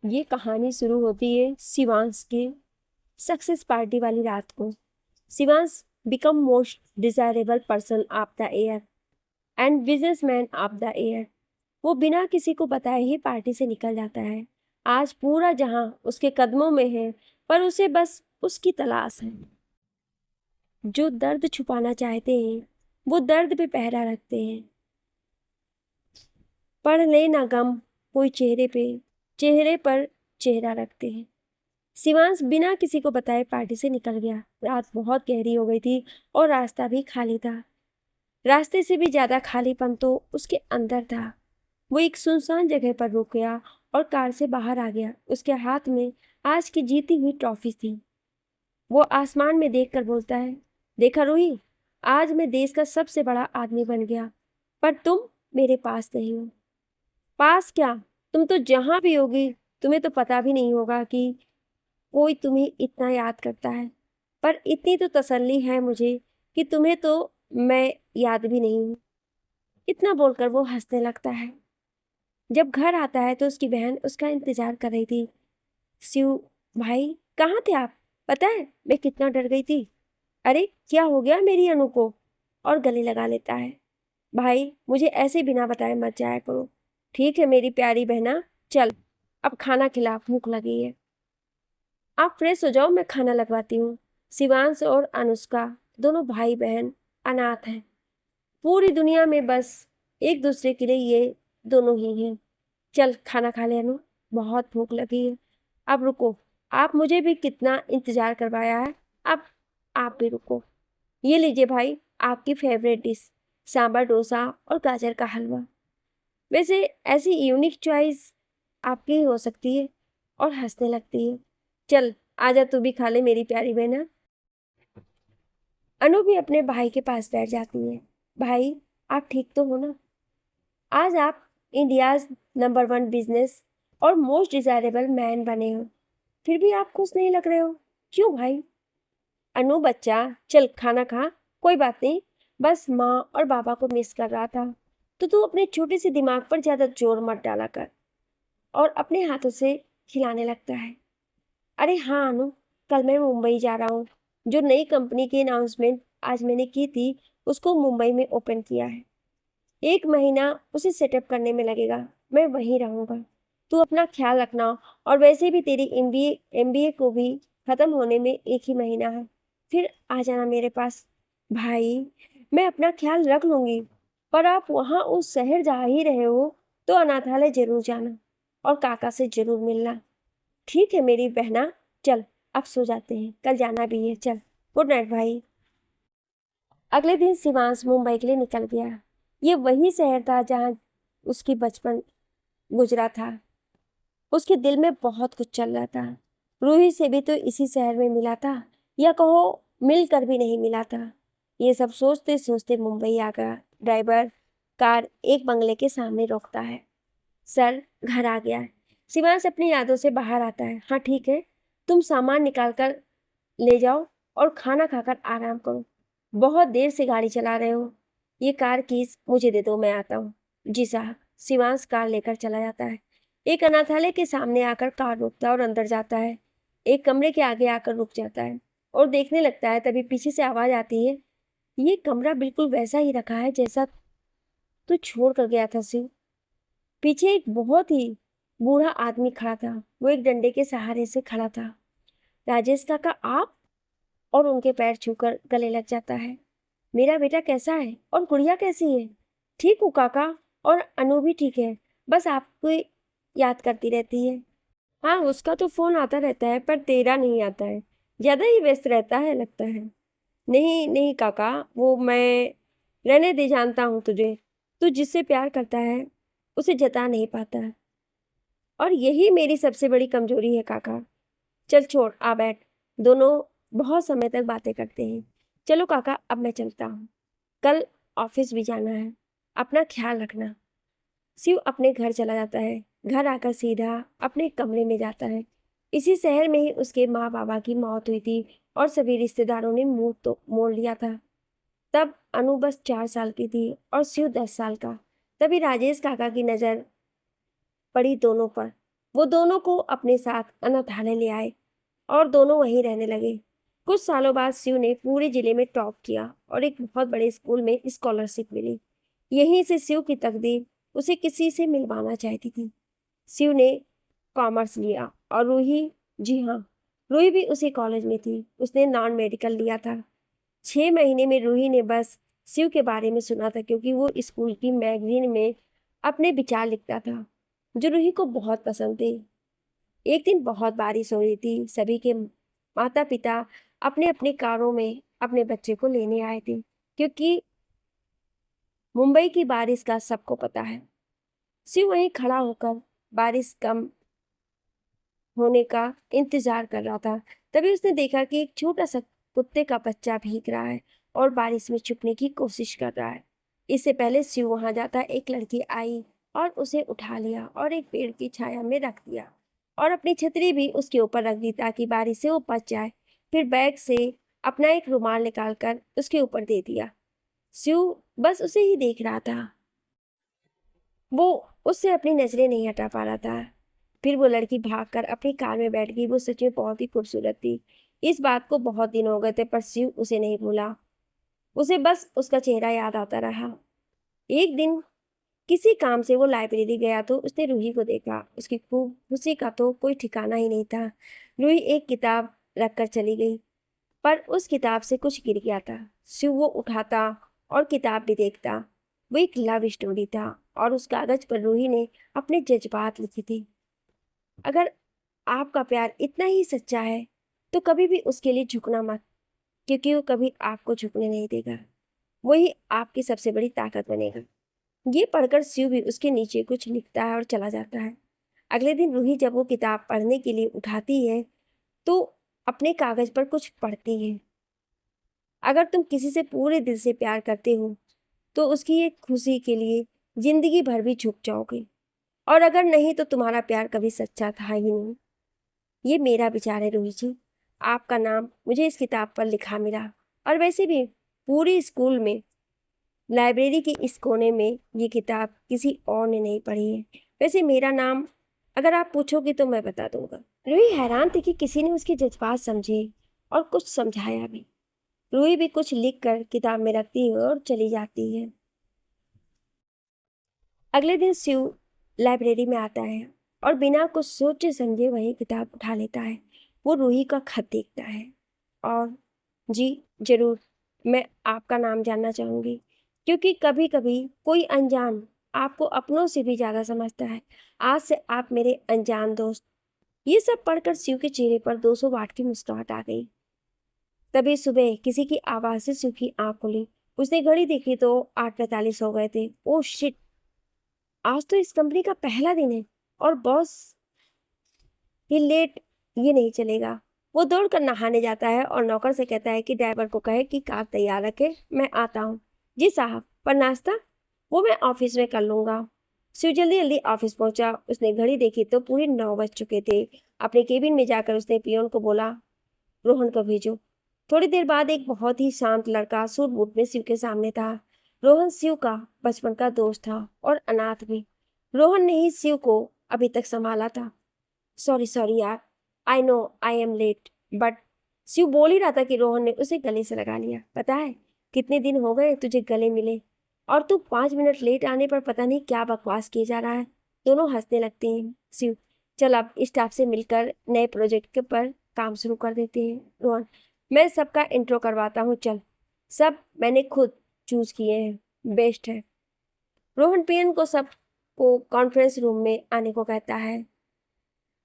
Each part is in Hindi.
ये कहानी शुरू होती है शिवांश के सक्सेस पार्टी वाली रात को। Shivansh become most desirable person of the year and businessman of the year. वो बिना किसी को बताए ही पार्टी से निकल जाता है। आज पूरा जहां उसके कदमों में है, पर उसे बस उसकी तलाश है। जो दर्द छुपाना चाहते हैं वो दर्द पे पहरा रखते हैं। पढ़ ले ना गम कोई चेहरे पर चेहरा रखते हैं। शिवांश बिना किसी को बताए पार्टी से निकल गया। रात बहुत गहरी हो गई थी और रास्ता भी खाली था। रास्ते से भी ज्यादा खालीपन तो उसके अंदर था। वो एक सुनसान जगह पर रुक गया और कार से बाहर आ गया। उसके हाथ में आज की जीती हुई ट्रॉफी थी। वो आसमान में देखकर बोलता है, देखा रूही, आज मैं देश का सबसे बड़ा आदमी बन गया, पर तुम मेरे पास नहीं हो। पास क्या, तुम तो जहां भी होगी तुम्हें तो पता भी नहीं होगा कि कोई तुम्हें इतना याद करता है। पर इतनी तो तसल्ली है मुझे कि तुम्हें तो मैं याद भी नहीं हूँ। इतना बोलकर वो हंसने लगता है। जब घर आता है तो उसकी बहन उसका इंतजार कर रही थी। शिव भाई, कहाँ थे आप? पता है मैं कितना डर गई थी। अरे क्या हो गया मेरी अनु को? और गले लगा लेता है। भाई मुझे ऐसे बिना बताए मत जाया करो। ठीक है मेरी प्यारी बहना, चल अब खाना खिला, भूख लगी है। आप फ्रेश हो जाओ, मैं खाना लगवाती हूँ। शिवांश और अनुष्का दोनों भाई बहन अनाथ हैं। पूरी दुनिया में बस एक दूसरे के लिए ये दोनों ही हैं। चल खाना खा ले अनु, बहुत भूख लगी है। अब रुको, आप मुझे भी कितना इंतजार करवाया है। अब आप भी रुको। ये लीजिए भाई, आपकी फेवरेट डिश, सांभर डोसा और गाजर का हलवा। वैसे ऐसी यूनिक चॉइस आपकी ही हो सकती है। और हंसने लगती है। चल आजा, तू भी खा ले मेरी प्यारी बहना। अनु भी अपने भाई के पास बैठ जाती है। भाई, आप ठीक तो हो ना? आज आप इंडियाज नंबर 1 बिजनेस और मोस्ट डिजायरेबल मैन बने हो, फिर भी आप खुश नहीं लग रहे हो। क्यों भाई? अनु बच्चा, चल खाना खा। कोई बात नहीं, बस माँ और बाबा को मिस कर रहा था। तो तू अपने छोटे से दिमाग पर ज्यादा जोर मत डाला कर और अपने हाथों से खिलाने लगता है। अरे हाँ अनु, कल मैं मुंबई जा रहा हूँ। जो नई कंपनी की अनाउंसमेंट आज मैंने की थी, उसको मुंबई में ओपन किया है। 1 महीना उसे सेटअप करने में लगेगा। मैं वहीं रहूँगा। तू अपना ख्याल रखना। और वैसे भी तेरी एमबीए को भी खत्म होने में 1 ही महीना है। फिर आ जाना मेरे पास। भाई, मैं अपना ख्याल रख लूंगी, पर आप वहाँ उस शहर जा ही रहे हो तो अनाथालय जरूर जाना और काका से जरूर मिलना। ठीक है मेरी बहना, चल अब सो जाते हैं, कल जाना भी है। चल, गुड नाइट भाई। अगले दिन शिवांश मुंबई के लिए निकल गया। ये वही शहर था जहाँ उसकी बचपन गुजरा था। उसके दिल में बहुत कुछ चल रहा था। रूही से भी तो इसी शहर में मिला था, या कहो मिलकर भी नहीं मिला था। ये सब सोचते सोचते मुंबई आ गया। ड्राइवर कार एक बंगले के सामने रोकता है। सर, घर आ गया है। शिवांश अपनी यादों से बाहर आता है। हाँ ठीक है, तुम सामान निकाल कर ले जाओ और खाना खाकर आराम करो। बहुत देर से गाड़ी चला रहे हो। ये कार कीज मुझे दे दो, मैं आता हूँ। जी साहब। शिवांश कार लेकर चला जाता है। एक अनाथालय के सामने आकर कार रुकता है और अंदर जाता है। एक कमरे के आगे आकर रुक जाता है और देखने लगता है। तभी पीछे से आवाज आती है, ये कमरा बिल्कुल वैसा ही रखा है जैसा तू छोड़ कर गया था शिव। पीछे एक बहुत ही बूढ़ा आदमी खड़ा था। वो एक डंडे के सहारे से खड़ा था। राजेश काका आप? और उनके पैर छूकर गले लग जाता है। मेरा बेटा कैसा है और गुड़िया कैसी है? ठीक हूँ काका, और अनु भी ठीक है, बस आपको याद करती रहती है। हाँ, उसका तो फोन आता रहता है, पर तेरा नहीं आता है। ज्यादा ही व्यस्त रहता है लगता है। नहीं नहीं काका, वो मैं रहने दे, जानता हूँ तुझे। तू जिससे प्यार करता है उसे जता नहीं पाता, और यही मेरी सबसे बड़ी कमजोरी है काका। चल छोड़, आ बैठ। दोनों बहुत समय तक बातें करते हैं। चलो काका, अब मैं चलता हूँ, कल ऑफिस भी जाना है। अपना ख्याल रखना। शिव अपने घर चला जाता है। घर आकर सीधा अपने कमरे में जाता है। इसी शहर में ही उसके माँ बाबा की मौत हुई थी और सभी रिश्तेदारों ने मुंह तो मोड़ लिया था। तब अनु बस 4 साल की थी और शिव 10 साल का। तभी राजेश काका की नजर पड़ी दोनों पर। वो दोनों को अपने साथ अनाथालय ले आए और दोनों वहीं रहने लगे। कुछ सालों बाद शिव ने पूरे जिले में टॉप किया और एक बहुत बड़े स्कूल में स्कॉलरशिप मिली। यहीं से शिव की तकदीर उसे किसी से मिलवाना चाहती थी। शिव ने कॉमर्स लिया और रूही, जी हाँ, रूही भी उसी कॉलेज में थी। उसने नॉन मेडिकल लिया था। 6 महीने में रूही ने बस शिव के बारे में सुना था, क्योंकि वो स्कूल की मैगजीन में अपने विचार लिखता था, जो रूही को बहुत पसंद थे। एक दिन बहुत बारिश हो रही थी। सभी के माता पिता अपने अपने कारों में अपने बच्चे को लेने आए थे, क्योंकि मुंबई की बारिश का सबको पता है। शिव वहीं खड़ा होकर बारिश कम होने का इंतजार कर रहा था। तभी उसने देखा कि एक छोटा सा कुत्ते का बच्चा भीग रहा है और बारिश में छुपने की कोशिश कर रहा है। इससे पहले शिव वहां जाता, एक लड़की आई और उसे उठा लिया और एक पेड़ की छाया में रख दिया और अपनी छतरी भी उसके ऊपर रख दी ताकि बारिश से वो बच जाए। फिर बैग से अपना एक रुमाल निकालकर उसके ऊपर दे दिया। शिव बस उसे ही देख रहा था। वो उससे अपनी नजरें नहीं हटा पा रहा था। फिर वो लड़की भागकर अपनी कार में बैठ गई। वो सच में बहुत ही खूबसूरत थी। इस बात को बहुत दिन हो गए थे, पर शिव उसे नहीं भूला। उसे बस उसका चेहरा याद आता रहा। एक दिन किसी काम से वो लाइब्रेरी गया तो उसने रूही को देखा। उसकी खूब खुशी का तो कोई ठिकाना ही नहीं था। रूही एक किताब रखकर चली गई, पर उस किताब से कुछ गिर गया था। शिव वो उठाता और किताब भी देखता। वो एक लव स्टोरी था और उस कागज पर रूही ने अपने जज्बात लिखे थे। अगर आपका प्यार इतना ही सच्चा है तो कभी भी उसके लिए झुकना मत, क्योंकि वो कभी आपको झुकने नहीं देगा। वही आपकी सबसे बड़ी ताकत बनेगा। ये पढ़कर शिव भी उसके नीचे कुछ लिखता है और चला जाता है। अगले दिन रूही जब वो किताब पढ़ने के लिए उठाती है तो अपने कागज पर कुछ पढ़ती है। अगर तुम किसी से पूरे दिल से प्यार करते हो तो उसकी एक खुशी के लिए जिंदगी भर भी झुक जाओगे, और अगर नहीं तो तुम्हारा प्यार कभी सच्चा था ही नहीं। ये मेरा विचार है रोहित जी। आपका नाम मुझे इस किताब पर लिखा मिला, और वैसे भी पूरी स्कूल में लाइब्रेरी के इस कोने में ये किताब किसी और ने नहीं पढ़ी है। वैसे मेरा नाम अगर आप पूछोगे तो मैं बता दूंगा। रूही हैरान थी कि किसी ने उसके जज्बात समझे और कुछ समझाया भी। रूही भी कुछ लिख कर किताब में रखती है और चली जाती है। अगले दिन शिव लाइब्रेरी में आता है और बिना कुछ सोचे समझे वही किताब उठा लेता है। वो रूही का खत देखता है और, जी जरूर, मैं आपका नाम जानना चाहूंगी, क्योंकि कभी कभी कोई अनजान आपको अपनों से भी ज्यादा समझता है। आज से आप मेरे अनजान दोस्त। ये सब पढ़कर शिव के चेहरे पर 200 वाट की मुस्कुराहट आ गई। तभी सुबह किसी की आवाज से शिव की आंख खुली। उसने घड़ी देखी तो 8:45 हो गए थे। ओ शिट, आज तो इस कंपनी का पहला दिन है और बॉस ही लेट। ये नहीं चलेगा। वो दौड़कर नहाने जाता है और नौकर से कहता है कि ड्राइवर को कहे कि कार तैयार रखे, मैं आता हूँ। जी साहब, पर नाश्ता? वो मैं ऑफिस में कर लूंगा। शिव जल्दी जल्दी ऑफिस पहुंचा। उसने घड़ी देखी तो पूरे 9 बज चुके थे। अपने केबिन में जाकर उसने पियोन को बोला, रोहन को भेजो। थोड़ी देर बाद एक बहुत ही शांत लड़का सूट बूट में शिव के सामने था। रोहन शिव का बचपन का दोस्त था और अनाथ भी। रोहन ने ही शिव को अभी तक संभाला था। सॉरी सॉरी यार, I know I am late, but Shiv बोल ही रहा था कि रोहन ने उसे गले से लगा लिया। पता है कितने दिन हो गए तुझे गले मिले, और तू 5 मिनट लेट आने पर पता नहीं क्या बकवास किए जा रहा है। दोनों हंसने लगते हैं। शिव, चल अब स्टाफ से मिलकर नए प्रोजेक्ट के पर काम शुरू कर देते हैं। रोहन, मैं सबका इंट्रो करवाता हूँ, चल। सब मैंने खुद चूज किए हैं, बेस्ट है। रोहन पियन को सबको कॉन्फ्रेंस रूम में आने को कहता है।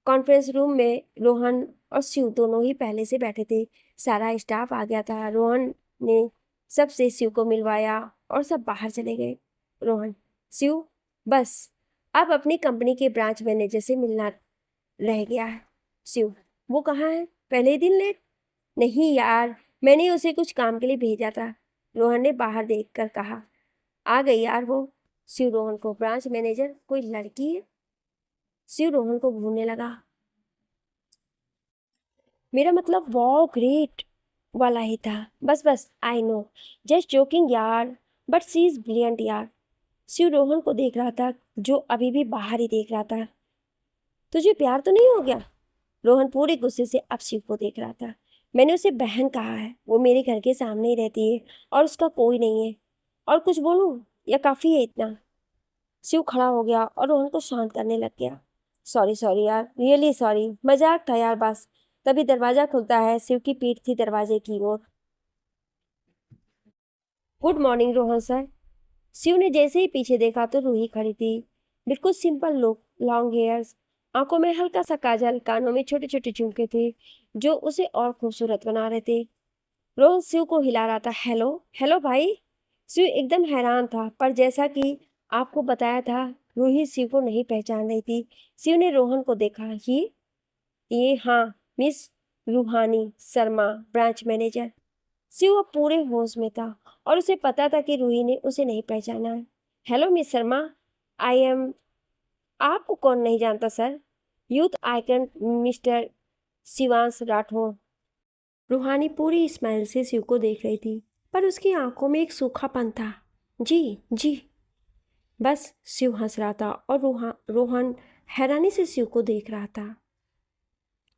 कॉन्फ्रेंस रूम में रोहन और शिव दोनों ही पहले से बैठे थे। सारा स्टाफ आ गया था। रोहन ने सबसे शिव को मिलवाया और सब बाहर चले गए। रोहन, शिव, बस अब अपनी कंपनी के ब्रांच मैनेजर से मिलना रह गया है। शिव, वो कहाँ है? पहले ही दिन लेट? नहीं यार, मैंने उसे कुछ काम के लिए भेजा था। रोहन ने बाहर देखकर कहा। आ गई यार वो। शिव रोहन को, ब्रांच मैनेजर कोई लड़की है? शिव रोहन को घूरने लगा। मेरा मतलब वाओ ग्रेट वाला ही था। बस बस, आई नो, जस्ट जोकिंग यार, बट सी इज ब्रिलियंट यार। शिव रोहन को देख रहा था, जो अभी भी बाहर ही देख रहा था। तुझे प्यार तो नहीं हो गया? रोहन पूरे गुस्से से अब शिव को देख रहा था। मैंने उसे बहन कहा है, वो मेरे घर के सामने ही रहती है और उसका कोई नहीं है। और कुछ बोलूं या काफी है इतना? शिव खड़ा हो गया और रोहन को शांत करने लग गया। सॉरी सॉरी यार, रियली सॉरी, मजाक था यार बस। तभी दरवाजा खुलता है, शिव की पीठ थी दरवाजे की ओर। Good morning Rohan sir. Shiv ने जैसे ही पीछे देखा तो रूही खड़ी थी। बिल्कुल सिंपल लुक, लॉन्ग हेयर्स, आंखों में हल्का सा काजल, कानों में छोटे छोटे झुमके थे जो उसे और खूबसूरत बना रहे थे। रोहन शिव को हिला रहा था। हेलो हेलो भाई। शिव एकदम हैरान था, पर जैसा कि आपको बताया था, रूही शिव को नहीं पहचान रही थी। शिव ने रोहन को देखा। ये हाँ, मिस रूहानी शर्मा, ब्रांच मैनेजर। शिव अब पूरे होश में था और उसे पता था कि रूही ने उसे नहीं पहचाना है। Hello miss Sharma, I am. आपको कौन नहीं जानता sir? Youth icon mister Shivansh Rathore. रूहानी पूरी स्माइल से शिव को देख रही थी, पर उसकी आंखों में एक सूखापन था। जी जी। बस शिव हंस रहा था और रोहन हैरानी से शिव को देख रहा था,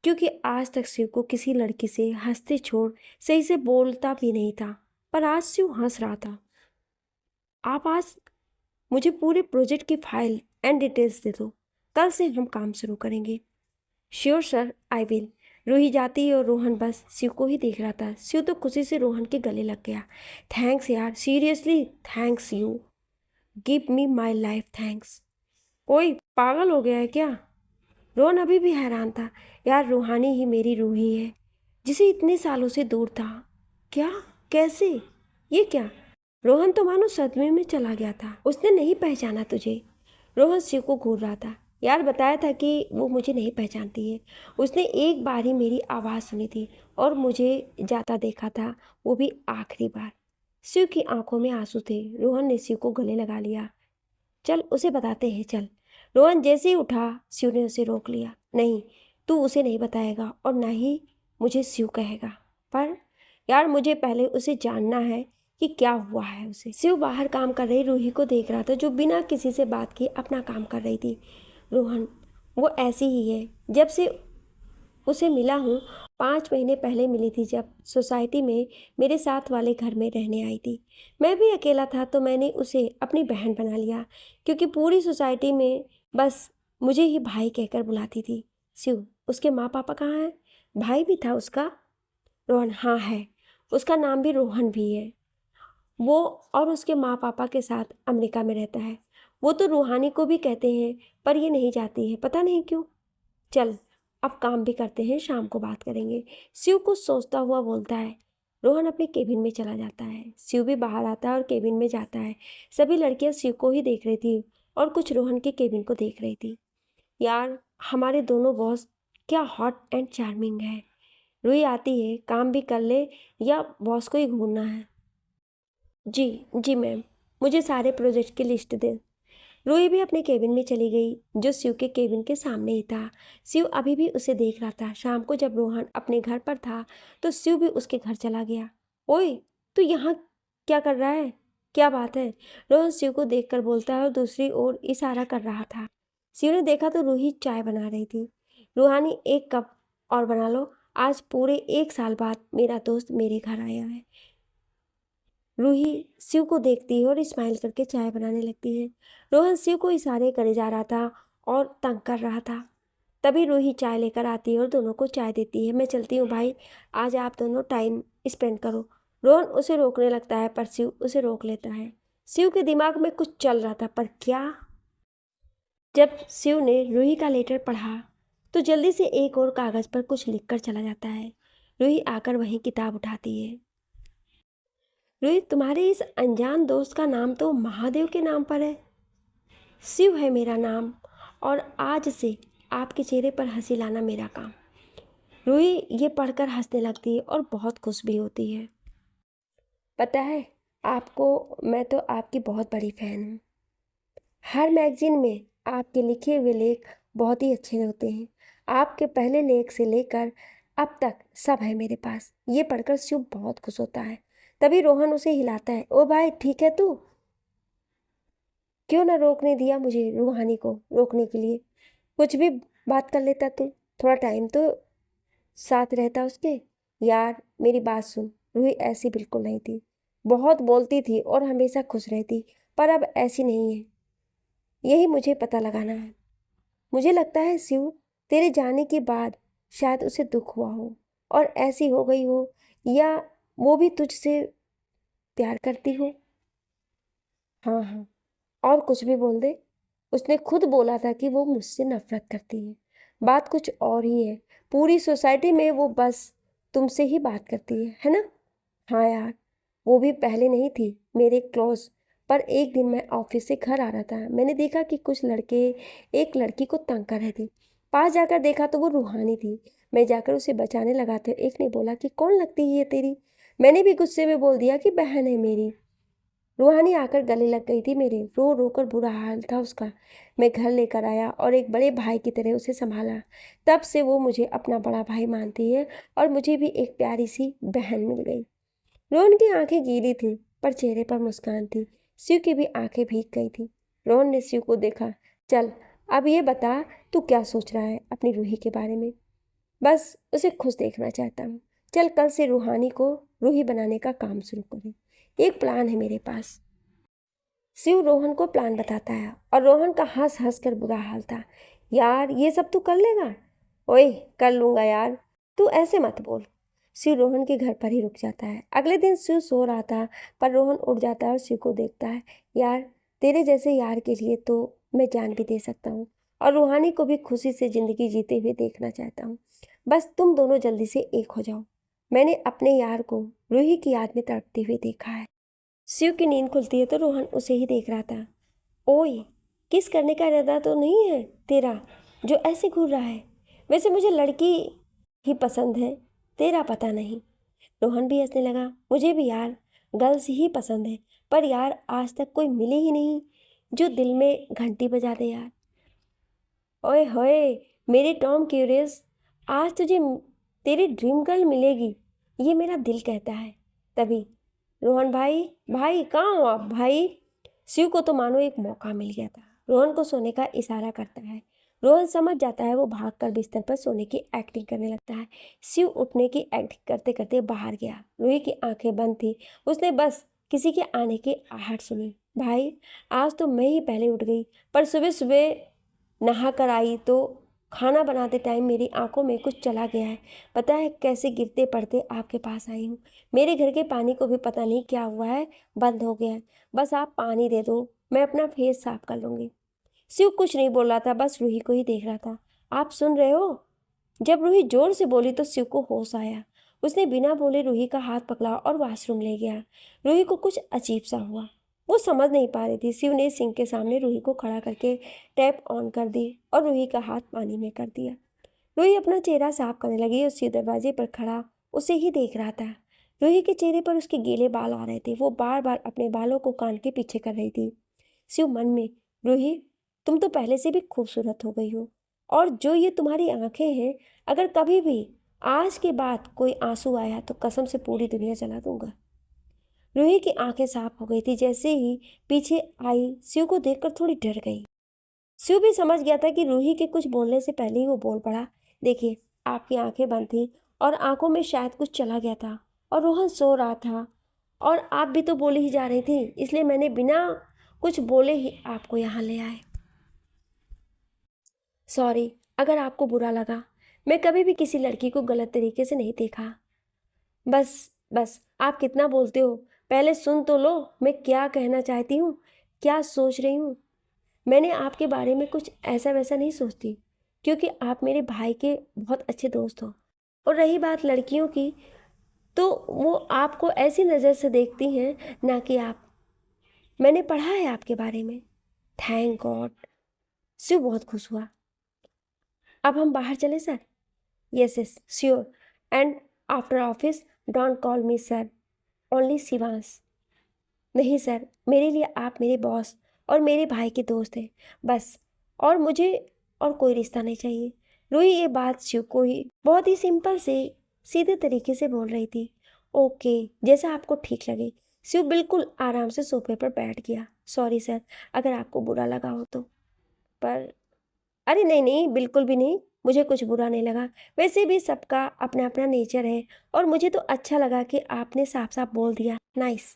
क्योंकि आज तक शिव को किसी लड़की से हंसते छोड़ सही से बोलता भी नहीं था। पर आज शिव हंस रहा था। आप आज मुझे पूरे प्रोजेक्ट की फाइल एंड डिटेल्स दे दो, कल से हम काम शुरू करेंगे। Sure sir, I will. Ruhi जाती और रोहन बस शिव को ही देख रहा था। शिव तो खुशी से रोहन के गले लग गया। थैंक्स यार, seriously thanks, you give me my life, thanks. कोई पागल हो गया है क्या? रोहन अभी भी हैरान था। यार, रूहानी ही मेरी रूही है, जिसे इतने सालों से दूर था। क्या? कैसे? ये क्या? रोहन तो मानो सदमे में चला गया था। उसने नहीं पहचाना तुझे? रोहन शिव को घूर रहा था। यार, बताया था कि वो मुझे नहीं पहचानती है। उसने एक बार ही मेरी आवाज़ सुनी थी और मुझे जाता देखा था, वो भी आखिरी बार। शिव की आंखों में आंसू थे। रोहन ने शिव को गले लगा लिया। चल उसे बताते हैं, चल। रोहन जैसे ही उठा, शिव ने उसे रोक लिया। नहीं, तू उसे नहीं बताएगा और ना ही मुझे शिव कहेगा। पर यार, मुझे पहले उसे जानना है कि क्या हुआ है उसे। शिव बाहर काम कर रही रूही को देख रहा था, जो बिना किसी से बात किए अपना काम कर रही थी। रोहन, वो ऐसी ही है। जब से उसे मिला हूँ, 5 महीने पहले मिली थी, जब सोसाइटी में मेरे साथ वाले घर में रहने आई थी। मैं भी अकेला था तो मैंने उसे अपनी बहन बना लिया, क्योंकि पूरी सोसाइटी में बस मुझे ही भाई कहकर बुलाती थी। शिव, उसके माँ पापा कहाँ हैं? भाई भी था उसका? रोहन, हाँ है। उसका नाम भी रोहन भी है। वो और उसके माँ पापा के साथ अमेरिका में रहता है। वो तो रूहानी को भी कहते हैं, पर ये नहीं जाती है, पता नहीं क्यों। चल, अब काम भी करते हैं, शाम को बात करेंगे। शिव कुछ सोचता हुआ बोलता है। रोहन अपने केबिन में चला जाता है। शिव भी बाहर आता है और केबिन में जाता है। सभी लड़कियां शिव को ही देख रही थी और कुछ रोहन के केबिन को देख रही थी। यार, हमारे दोनों बॉस क्या हॉट एंड चार्मिंग है। रुई आती है, काम भी कर ले या बॉस को ही घूरना है? जी जी मैम, मुझे सारे प्रोजेक्ट की लिस्ट दे। रूही भी अपने केबिन में चली गई, जो शिव के केबिन के सामने ही था। शिव अभी भी उसे देख रहा था। शाम को जब रोहन अपने घर पर था तो शिव भी उसके घर चला गया। ओए, तू यहाँ क्या कर रहा है? क्या बात है? रोहन शिव को देखकर बोलता है और दूसरी ओर इशारा कर रहा था। शिव ने देखा तो रूही चाय बना रही थी। रूहानी, एक कप और बना लो, आज पूरे 1 साल बाद मेरा दोस्त मेरे घर आया है। रूही शिव को देखती है और स्माइल करके चाय बनाने लगती है। रोहन शिव को इशारे करे जा रहा था और तंग कर रहा था। तभी रूही चाय लेकर आती है और दोनों को चाय देती है। मैं चलती हूँ भाई, आज आप दोनों टाइम स्पेंड करो। रोहन उसे रोकने लगता है, पर शिव उसे रोक लेता है। शिव के दिमाग में कुछ चल रहा था, पर क्या? जब शिव ने रूही का लेटर पढ़ा तो जल्दी से एक और कागज पर कुछ लिखकर चला जाता है। रूही आकर वहीं किताब उठाती है। रोहित, तुम्हारे इस अनजान दोस्त का नाम तो महादेव के नाम पर है। शिव है मेरा नाम, और आज से आपके चेहरे पर हंसी लाना मेरा काम। रूही ये पढ़कर हंसने लगती है और बहुत खुश भी होती है। पता है आपको, मैं तो आपकी बहुत बड़ी फैन हूँ। हर मैगजीन में आपके लिखे हुए लेख बहुत ही अच्छे होते हैं। आपके पहले लेख से लेकर अब तक सब है मेरे पास। ये पढ़कर शिव बहुत खुश होता है। तभी रोहन उसे हिलाता है। ओ भाई, ठीक है तू? क्यों ना रोकने दिया मुझे रूहानी को रोकने के लिए? कुछ भी बात कर लेता तू, थोड़ा टाइम तो साथ रहता उसके। यार मेरी बात सुन, रूही ऐसी बिल्कुल नहीं थी। बहुत बोलती थी और हमेशा खुश रहती, पर अब ऐसी नहीं है। यही मुझे पता लगाना है। मुझे लगता है शिव, तेरे जाने के बाद शायद उसे दुख हुआ हो और ऐसी हो गई हो, या वो भी तुझसे प्यार करती हो। हाँ हाँ, और कुछ भी बोल दे, उसने खुद बोला था कि वो मुझसे नफरत करती है। बात कुछ और ही है। पूरी सोसाइटी में वो बस तुमसे ही बात करती है ना। हाँ यार, वो भी पहले नहीं थी मेरे क्लोज। पर एक दिन मैं ऑफिस से घर आ रहा था, मैंने देखा कि कुछ लड़के एक लड़की को तंग कर रहे थे। पास जाकर देखा तो वो रूहानी थी। मैं जाकर उसे बचाने लगा तो एक ने बोला कि कौन लगती है ये तेरी। मैंने भी गुस्से में बोल दिया कि बहन है मेरी। रूहानी आकर गले लग गई थी मेरे, रो रो कर बुरा हाल था उसका। मैं घर लेकर आया और एक बड़े भाई की तरह उसे संभाला। तब से वो मुझे अपना बड़ा भाई मानती है और मुझे भी एक प्यारी सी बहन मिल गई। रोहन की आंखें गीली थीं, पर चेहरे पर मुस्कान थी। शिव की भी आंखें भीग गई थी। रोहन ने शिव को देखा। चल, अब ये बता, तू क्या सोच रहा है अपनी रूही के बारे में। बस उसे खुश देखना चाहता हूँ। चल, कल से रूहानी को रूही बनाने का काम शुरू करें। एक प्लान है मेरे पास। शिव रोहन को प्लान बताता है और रोहन का हंस हंस कर बुरा हाल था। यार ये सब तू कर लेगा। ओए, कर लूंगा यार, तू ऐसे मत बोल। शिव रोहन के घर पर ही रुक जाता है। अगले दिन शिव सो रहा था, पर रोहन उठ जाता है और शिव को देखता है। यार, तेरे जैसे यार के लिए तो मैं जान भी दे सकता हूँ, और रूहानी को भी खुशी से जिंदगी जीते हुए देखना चाहता हूँ। बस तुम दोनों जल्दी से एक हो जाओ। मैंने अपने यार को रूही की याद में तड़पते हुए देखा है। शिव की नींद खुलती है तो रोहन उसे ही देख रहा था। ओए, किस करने का इरादा तो नहीं है तेरा, जो ऐसे घूर रहा है। वैसे मुझे लड़की ही पसंद है, तेरा पता नहीं। रोहन भी हंसने लगा। मुझे भी यार गर्ल्स ही पसंद है, पर यार आज तक कोई मिली ही नहीं जो दिल में घंटी बजा दे यार। ओए होए, मेरी टॉम क्यूरियस, आज तुझे तेरी ड्रीम गर्ल मिलेगी, ये मेरा दिल कहता है। तभी रोहन भाई, भाई कहाँ हो आप भाई। शिव को तो मानो एक मौका मिल गया था। रोहन को सोने का इशारा करता है। रोहन समझ जाता है। वो भागकर बिस्तर पर सोने की एक्टिंग करने लगता है। शिव उठने की एक्टिंग करते करते बाहर गया। रूही की आंखें बंद थी। उसने बस किसी के आने की आहट सुनी। भाई, आज तो मैं ही पहले उठ गई, पर सुबह सुबह नहा कर आई तो खाना बनाते टाइम मेरी आंखों में कुछ चला गया है। पता है कैसे गिरते पड़ते आपके पास आई हूँ। मेरे घर के पानी को भी पता नहीं क्या हुआ है, बंद हो गया है। बस आप पानी दे दो, मैं अपना फेस साफ कर लूँगी। शिव कुछ नहीं बोल रहा था, बस रूही को ही देख रहा था। आप सुन रहे हो। जब रूही जोर से बोली तो शिव को होश आया। उसने बिना बोले रूही का हाथ पकड़ा और वॉशरूम ले गया। रूही को कुछ अजीब सा हुआ। वो समझ नहीं पा रही थी। शिव ने सिंक के सामने रूही को खड़ा करके टैप ऑन कर दी और रूही का हाथ पानी में कर दिया। रूही अपना चेहरा साफ करने लगी और शिव दरवाजे पर खड़ा उसे ही देख रहा था। रूही के चेहरे पर उसके गीले बाल आ रहे थे। वो बार बार अपने बालों को कान के पीछे कर रही थी। शिव मन में, रूही, तुम तो पहले से भी खूबसूरत हो गई हो, और जो ये तुम्हारी आंखें हैं, अगर कभी भी आज के बाद कोई आंसू आया तो कसम से पूरी दुनिया जला दूंगा। रूही की आंखें साफ हो गई थी। जैसे ही पीछे आई, शिव को देखकर थोड़ी डर गई। शिव भी समझ गया था कि रूही के कुछ बोलने से पहले ही वो बोल पड़ा। देखिए, आपकी आंखें बंद थी और आंखों में शायद कुछ चला गया था, और रोहन सो रहा था, और आप भी तो बोली ही जा रही थी, इसलिए मैंने बिना कुछ बोले ही आपको यहाँ ले आए। सॉरी अगर आपको बुरा लगा। मैं कभी भी किसी लड़की को गलत तरीके से नहीं देखा। बस बस, आप कितना बोलते हो, पहले सुन तो लो मैं क्या कहना चाहती हूँ, क्या सोच रही हूँ। मैंने आपके बारे में कुछ ऐसा वैसा नहीं सोचती, क्योंकि आप मेरे भाई के बहुत अच्छे दोस्त हो। और रही बात लड़कियों की, तो वो आपको ऐसी नज़र से देखती हैं, ना कि आप। मैंने पढ़ा है आपके बारे में। Thank God. शिव बहुत खुश हुआ। अब हम बाहर चले sir. Yes yes sure, and after office don't call me sir, only Shivansh. नहीं सर, मेरे लिए आप मेरे बॉस और मेरे भाई के दोस्त हैं, बस। और मुझे और कोई रिश्ता नहीं चाहिए। रूही ये बात शिव को ही बहुत ही सिंपल से सीधे तरीके से बोल रही थी। ओके, जैसा आपको ठीक लगे। शिव बिल्कुल आराम से सोफे पर बैठ गया। सॉरी सर, अगर आपको बुरा लगा हो तो, पर अरे नहीं नहीं, बिल्कुल भी नहीं, मुझे कुछ बुरा नहीं लगा। वैसे भी सबका अपना अपना नेचर है और मुझे तो अच्छा लगा कि आपने साफ साफ बोल दिया, नाइस।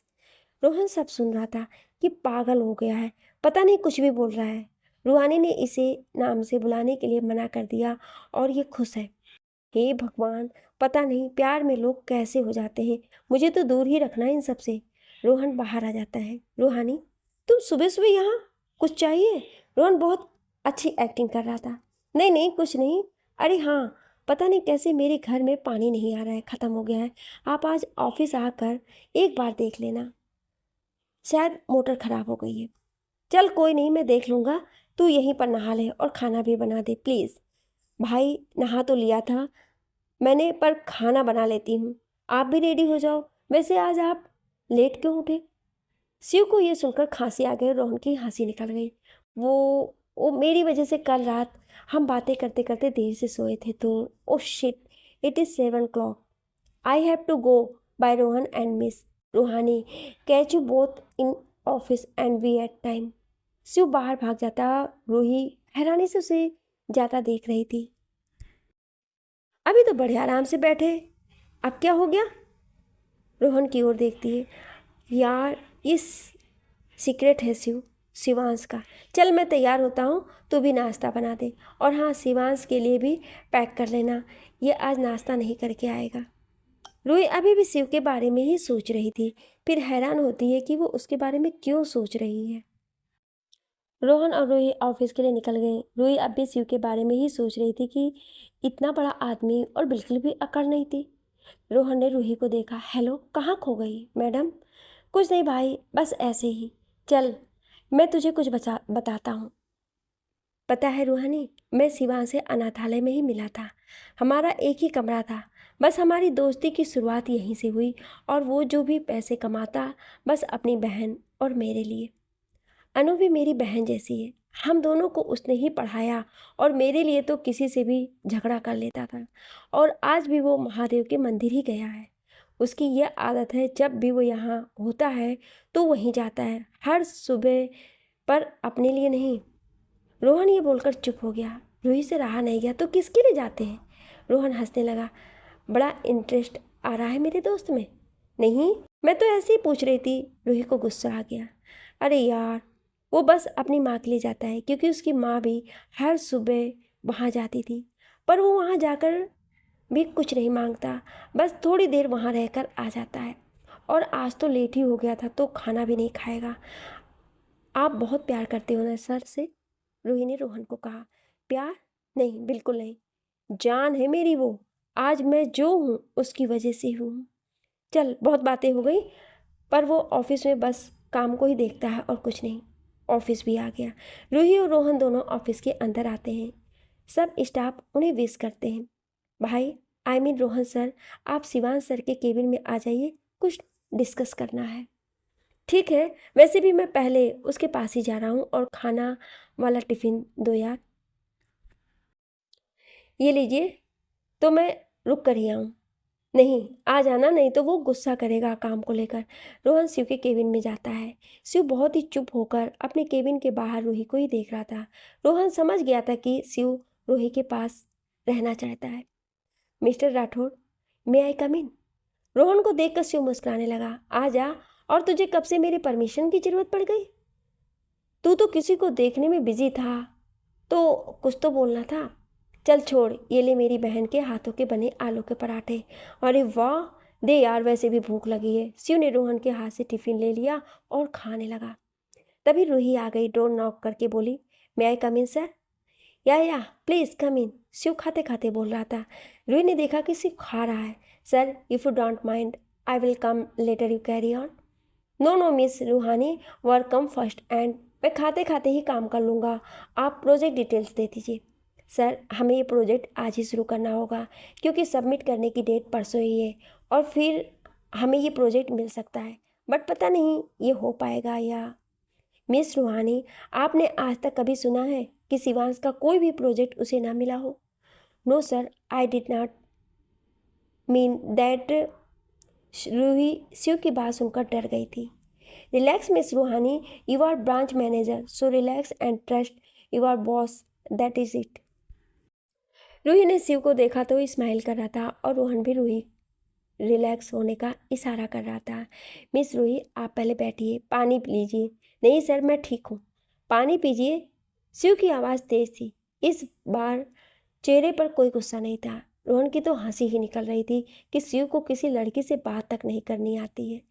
रोहन सब सुन रहा था कि पागल हो गया है, पता नहीं कुछ भी बोल रहा है। रूहानी ने इसे नाम से बुलाने के लिए मना कर दिया और ये खुश है। हे भगवान, पता नहीं प्यार में लोग कैसे हो जाते हैं, मुझे तो दूर ही रखना है इन सब से। रोहन बाहर आ जाता है। रूहानी, तुम सुबह सुबह यहाँ, कुछ चाहिए? रोहन बहुत अच्छी एक्टिंग कर रहा था। नहीं नहीं, कुछ नहीं। अरे हाँ, पता नहीं कैसे मेरे घर में पानी नहीं आ रहा है, ख़त्म हो गया है। आप आज ऑफिस आकर एक बार देख लेना, शायद मोटर ख़राब हो गई है। चल कोई नहीं, मैं देख लूँगा। तू यहीं पर नहा ले और खाना भी बना दे प्लीज़। भाई नहा तो लिया था मैंने, पर खाना बना लेती हूँ। आप भी रेडी हो जाओ। वैसे आज आप लेट क्यों उठे? शिव को ये सुनकर खांसी आ गई, रोहन की हंसी निकल गई। वो मेरी वजह से कल रात हम बातें करते करते देर से सोए थे तो। Oh shit, it is 7 o'clock। I have to go bye Rohan and miss Roohani, catch you both in office and we at time. Shiv बाहर भाग जाता। रूही हैरानी से उसे जाता देख रही थी। अभी तो बड़े आराम से बैठे, अब क्या हो गया? रोहन की ओर देखती है। यार इस सीक्रेट है शिवांश का। चल मैं तैयार होता हूँ, तू भी नाश्ता बना दे। और हाँ, शिवांश के लिए भी पैक कर लेना, ये आज नाश्ता नहीं करके आएगा। रूही अभी भी शिव के बारे में ही सोच रही थी, फिर हैरान होती है कि वो उसके बारे में क्यों सोच रही है। रोहन और रूही ऑफिस के लिए निकल गए। रूही अब भी शिव के बारे में ही सोच रही थी कि इतना बड़ा आदमी और बिल्कुल भी अकड़ नहीं थी। रोहन ने रूही को देखा। हेलो, कहाँ खो गई मैडम? कुछ नहीं भाई, बस ऐसे ही। चल मैं तुझे कुछ बताता हूँ। पता है रूहानी, मैं शिवान से अनाथालय में ही मिला था। हमारा एक ही कमरा था। बस हमारी दोस्ती की शुरुआत यहीं से हुई और वो जो भी पैसे कमाता बस अपनी बहन और मेरे लिए। अनु भी मेरी बहन जैसी है। हम दोनों को उसने ही पढ़ाया और मेरे लिए तो किसी से भी झगड़ा कर लेता था। और आज भी वो महादेव के मंदिर ही गया है। उसकी यह आदत है, जब भी वो यहाँ होता है तो वहीं जाता है, हर सुबह, पर अपने लिए नहीं। रोहन ये बोलकर चुप हो गया। रूही से रहा नहीं गया, तो किसके लिए जाते हैं? रोहन हंसने लगा। बड़ा इंटरेस्ट आ रहा है मेरे दोस्त में? नहीं, मैं तो ऐसे ही पूछ रही थी। रूही को गुस्सा आ गया। अरे यार, वो बस अपनी माँ के लिए जाता है क्योंकि उसकी माँ भी हर सुबह वहाँ जाती थी। पर वो वहाँ जाकर भी कुछ नहीं मांगता, बस थोड़ी देर वहाँ रहकर आ जाता है। और आज तो लेट ही हो गया था तो खाना भी नहीं खाएगा। आप बहुत प्यार करते हो ना सर से? रूही ने रोहन को कहा। प्यार? नहीं, बिल्कुल नहीं। जान है मेरी वो। आज मैं जो हूँ उसकी वजह से हूँ। चल बहुत बातें हो गई। पर वो ऑफिस में बस काम को ही देखता है और कुछ नहीं। ऑफिस भी आ गया। रूही और रोहन दोनों ऑफिस के अंदर आते हैं। सब स्टाफ उन्हें विश करते हैं। भाई, आई मीन रोहन सर, आप शिवान सर के केबिन में आ जाइए, कुछ डिस्कस करना है। ठीक है, वैसे भी मैं पहले उसके पास ही जा रहा हूँ और खाना वाला टिफ़िन दो यार। ये लीजिए। तो मैं रुक कर ही आऊँ? नहीं, आ जाना, नहीं तो वो गुस्सा करेगा काम को लेकर। रोहन शिव के केबिन में जाता है। शिव बहुत ही चुप होकर अपने केबिन के बाहर रूही को ही देख रहा था। रोहन समझ गया था कि शिव रूही के पास रहना चाहता है। मिस्टर राठौड़, मे आई कम इन? रोहन को देखकर शिव मुस्कुराने लगा। आ जा। और तुझे कब से मेरी परमिशन की जरूरत पड़ गई? तू तो किसी को देखने में बिजी था, तो कुछ तो बोलना था। चल छोड़, ये ले मेरी बहन के हाथों के बने आलू के पराठे। अरे वाह, दे यार, वैसे भी भूख लगी है। शिव ने रोहन के हाथ से टिफिन ले लिया और खाने लगा। तभी रूही आ गई, डोर नॉक करके बोली, मे आई कम इन सर? या प्लीज़ कम इन, शिव खाते खाते बोल रहा था। रूही ने देखा कि शिव खा रहा है। Sir, if you don't mind, I will come later, you carry on. No no miss Ruhani, work come first and. मैं खाते खाते ही काम कर लूँगा, आप प्रोजेक्ट डिटेल्स दे दीजिए। सर, हमें ये प्रोजेक्ट आज ही शुरू करना होगा क्योंकि सबमिट करने की डेट परसों ही है और फिर हमें ये प्रोजेक्ट मिल सकता है, बट पता नहीं ये हो पाएगा या। मिस रूहानी, आपने आज तक कभी सुना है कि शिवांश का कोई भी प्रोजेक्ट उसे ना मिला हो? No sir, I did not mean that. Ruhi Shiv की बात सुनकर डर गई थी। Relax miss Ruhani, you are branch manager, so relax and trust your boss that is it. Ruhi ने शिव को देखा तो स्माइल कर रहा था और रोहन भी रूही रिलैक्स होने का इशारा कर रहा था। मिस रूही, आप पहले बैठिए, पानी पी लीजिए। नहीं सर, मैं ठीक हूँ। पानी पीजिए। शिव की आवाज़ तेज थी। इस बार चेहरे पर कोई गुस्सा नहीं था। रोहन की तो हंसी ही निकल रही थी कि शिव को किसी लड़की से बात तक नहीं करनी आती है।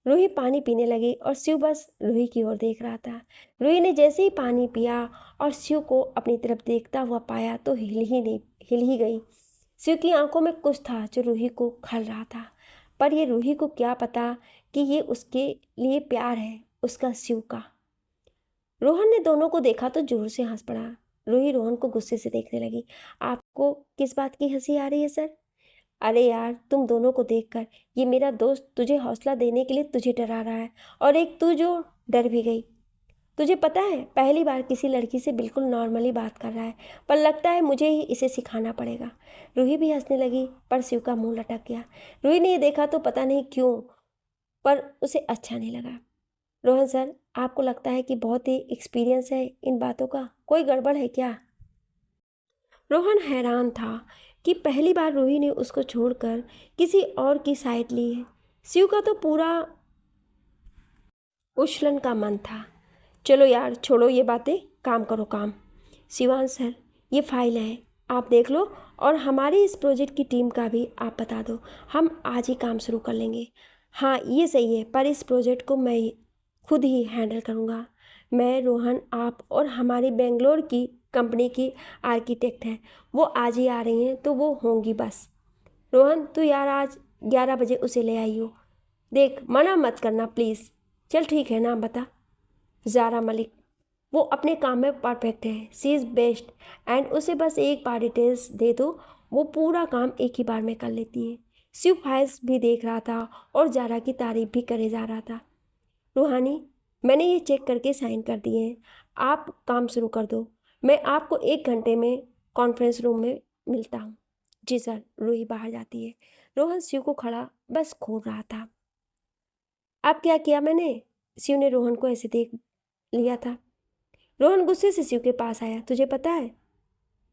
रूही पानी पीने लगी और शिव बस रूही की ओर देख रहा था। रूही ने जैसे ही पानी पिया और शिव को अपनी तरफ देखता हुआ पाया तो हिल ही गई। शिव की आंखों में कुछ था जो रूही को खल रहा था, पर ये रूही को क्या पता कि ये उसके लिए प्यार है, उसका शिव का। रोहन ने दोनों को देखा तो जोर से हंस पड़ा। रूही रोहन को गुस्से से देखने लगी। आपको किस बात की हंसी आ रही है सर? अरे यार, तुम दोनों को देखकर ये मेरा दोस्त तुझे हौसला देने के लिए तुझे डरा रहा है, और एक तू जो डर भी गई। तुझे पता है, पहली बार किसी लड़की से बिल्कुल नॉर्मली बात कर रहा है, पर लगता है मुझे ही इसे सिखाना पड़ेगा। रूही भी हंसने लगी, पर शिव का मुंह लटक गया। रूही ने ये देखा तो पता नहीं क्यों, पर उसे अच्छा नहीं लगा। रोहन सर, आपको लगता है कि बहुत ही एक्सपीरियंस है इन बातों का, कोई गड़बड़ है क्या? रोहन हैरान था कि पहली बार रूही ने उसको छोड़कर किसी और की साइड ली है। शिव का तो पूरा उछलन का मन था। चलो यार, छोड़ो ये बातें, काम करो काम। शिवांश सर, ये फाइल है, आप देख लो, और हमारी इस प्रोजेक्ट की टीम का भी आप बता दो, हम आज ही काम शुरू कर लेंगे। हाँ ये सही है, पर इस प्रोजेक्ट को मैं खुद ही हैंडल करूँगा। मैं, रोहन, आप और हमारी बेंगलोर की कंपनी की आर्किटेक्ट हैं, वो आज ही आ रही हैं तो वो होंगी बस। रोहन, तू यार आज 11 बजे उसे ले आई हो। देख, मना मत करना प्लीज़। चल ठीक है, नाम बता। ज़ारा मलिक। वो अपने काम में परफेक्ट है, सी इज़ बेस्ट, एंड उसे बस एक बार डिटेल्स दे दो, वो पूरा काम एक ही बार में कर लेती है। शिव फाइल्स भी देख रहा था और ज़ारा की तारीफ भी करे जा रहा था। रूहानी, मैंने ये चेक करके साइन कर दिए हैं, आप काम शुरू कर दो। मैं आपको 1 घंटे में कॉन्फ्रेंस रूम में मिलता हूँ। जी सर। रूही बाहर जाती है। रोहन शिव को खड़ा बस घूर रहा था। अब क्या किया मैंने? शिव ने रोहन को ऐसे देख लिया था। रोहन गुस्से से शिव के पास आया। तुझे पता है,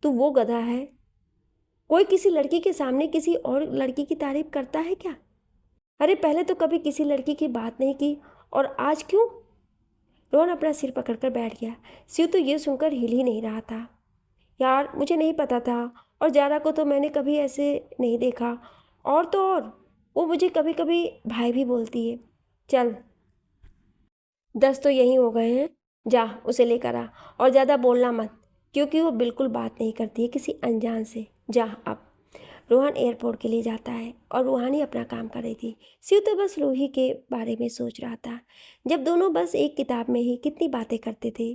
तू वो गधा है, कोई किसी लड़की के सामने किसी और लड़की की तारीफ करता है क्या? अरे पहले तो कभी किसी लड़की की बात नहीं की, और आज क्यों? रोहन अपना सिर पकड़कर बैठ गया। शिव तो ये सुनकर हिल ही नहीं रहा था। यार मुझे नहीं पता था, और जारा को तो मैंने कभी ऐसे नहीं देखा, और तो और वो मुझे कभी कभी भाई भी बोलती है। चल, 10 तो यहीं हो गए हैं, जा उसे लेकर आ, और ज़्यादा बोलना मत, क्योंकि वो बिल्कुल बात नहीं करती है किसी अनजान से। जा अब। रोहन एयरपोर्ट के लिए जाता है और रूहानी अपना काम कर रही थी। शिव तो बस रूही के बारे में सोच रहा था। जब दोनों बस एक किताब में ही कितनी बातें करते थे।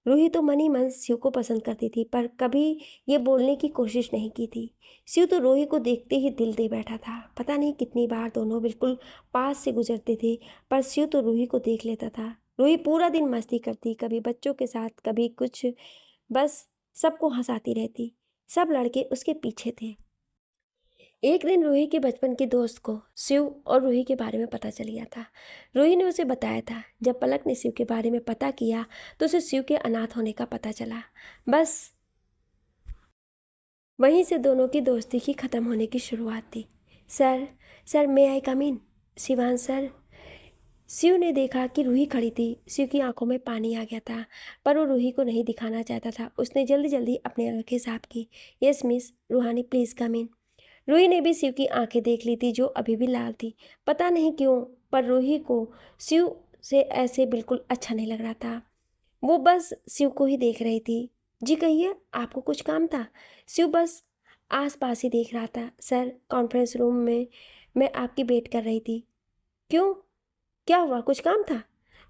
रूही तो मन ही मन शिव को पसंद करती थी, पर कभी ये बोलने की कोशिश नहीं की थी। शिव तो रूही को देखते ही दिल दे बैठा था। पता नहीं कितनी बार दोनों बिल्कुल पास से गुजरते थे, पर शिव तो रूही को देख लेता था। रूही पूरा दिन मस्ती करती, कभी बच्चों के साथ, कभी कुछ, बस सबको हंसाती रहती। सब लड़के उसके पीछे थे। एक दिन रूही के बचपन के दोस्त को शिव और रूही के बारे में पता चल गया था। रूही ने उसे बताया था। जब पलक ने शिव के बारे में पता किया तो उसे शिव के अनाथ होने का पता चला। बस वहीं से दोनों की दोस्ती की ख़त्म होने की शुरुआत थी। सर, सर मे आई कम इन? शिवान सर। शिव ने देखा कि रूही खड़ी थी। शिव की आंखों में पानी आ गया था, पर वो रूही को नहीं दिखाना चाहता था। उसने जल्दी जल्दी अपनी आंखें साफ की। यस मिस, रूहानी प्लीज़ कम इन। रूही ने भी शिव की आंखें देख ली थी, जो अभी भी लाल थी। पता नहीं क्यों, पर रूही को शिव से ऐसे बिल्कुल अच्छा नहीं लग रहा था। वो बस शिव को ही देख रही थी। जी कहिए, आपको कुछ काम था? शिव बस आसपास ही देख रहा था। सर, कॉन्फ्रेंस रूम में मैं आपकी वेट कर रही थी। क्यों, क्या हुआ, कुछ काम था?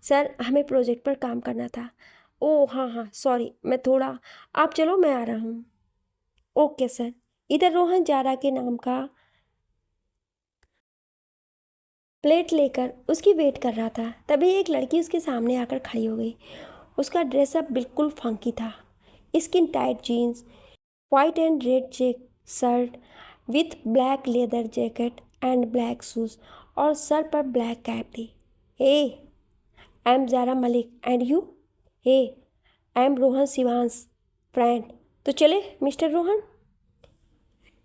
सर, हमें प्रोजेक्ट पर काम करना था। ओह हाँ हाँ, सॉरी, मैं थोड़ा, आप चलो मैं आ रहा हूँ। Okay sir. इधर रोहन जारा के नाम का प्लेट लेकर उसकी वेट कर रहा था। तभी एक लड़की उसके सामने आकर खड़ी हो गई। उसका ड्रेसअप बिल्कुल फंकी था। Skin tight jeans, white and red check shirt with black leather jacket and black shoes, और सर पर ब्लैक कैप थी। Hey, I am Zara Malik and you? Hey, I am Rohan Shivansh friend. तो चले मिस्टर रोहन।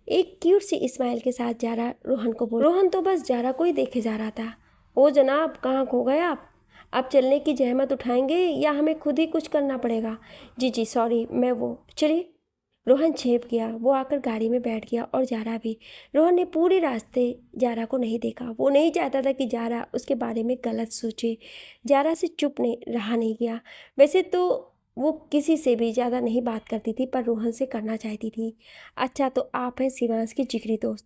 एक क्यूट सी स्माइल के साथ जारा रोहन को बोल। रोहन तो बस जारा को ही देखे जा रहा था। ओ जनाब, कहाँ खो गए आप चलने की जहमत उठाएंगे या हमें खुद ही कुछ करना पड़ेगा? जी जी सॉरी, मैं वो चलिए। रोहन झेप गया। वो आकर गाड़ी में बैठ गया और जारा भी। रोहन ने पूरे रास्ते जारा को नहीं देखा। वो नहीं चाहता था कि जारा उसके बारे में गलत सोचे। जारा से चुप नहीं रहा नहीं गया। वैसे तो वो किसी से भी ज़्यादा नहीं बात करती थी, पर रोहन से करना चाहती थी। अच्छा, तो आप हैं शिवांश की जिगरी दोस्त?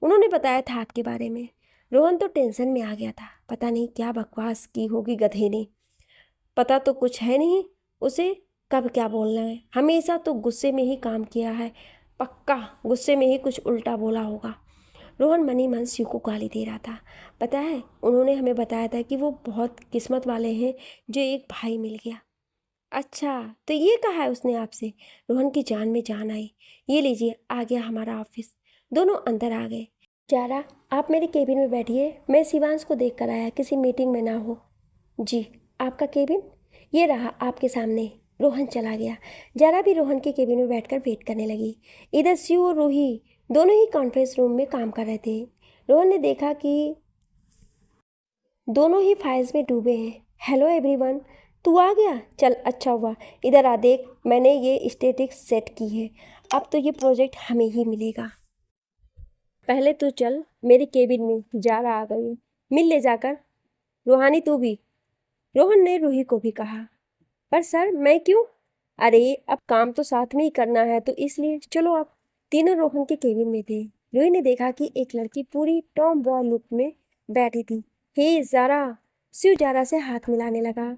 उन्होंने बताया था आपके बारे में। रोहन तो टेंशन में आ गया था। पता नहीं क्या बकवास की होगी गधे ने। पता तो कुछ है नहीं उसे कब क्या बोलना है। हमेशा तो गुस्से में ही काम किया है। पक्का गुस्से में ही कुछ उल्टा बोला होगा। रोहन मनी मन शिव को गाली दे रहा था। पता है, उन्होंने हमें बताया था कि वो बहुत किस्मत वाले हैं जो एक भाई मिल गया। अच्छा, तो ये कहा है उसने आपसे? रोहन की जान में जान आई। ये लीजिए, आ गया हमारा ऑफिस। दोनों अंदर आ गए। जारा, आप मेरे केबिन में बैठिए। मैं शिवांश को देख कर आया, किसी मीटिंग में ना हो। जी। आपका केबिन ये रहा आपके सामने। रोहन चला गया। जारा भी रोहन के केबिन में बैठकर वेट करने लगी। इधर शिव और रूही दोनों ही कॉन्फ्रेंस रूम में काम कर रहे थे। रोहन ने देखा कि दोनों ही फाइल्स में डूबे हैं। हेलो एवरीवन, तू आ गया? चल अच्छा हुआ। इधर आ देख, मैंने ये स्टेटिक्स सेट की है। अब तो ये प्रोजेक्ट हमें ही मिलेगा। पहले तो चल मेरे केबिन में। जारा आ गई, मिल ले जाकर। रूहानी तू भी। रोहन ने रूही को भी कहा। पर सर मैं क्यों? अरे अब काम तो साथ में ही करना है तो इसलिए चलो आप। तीनों रोहन के केबिन में थे। रूही ने देखा कि एक लड़की पूरी टॉम बॉय लुक में बैठी थी। हे जारा। शिव जारा से हाथ मिलाने लगा।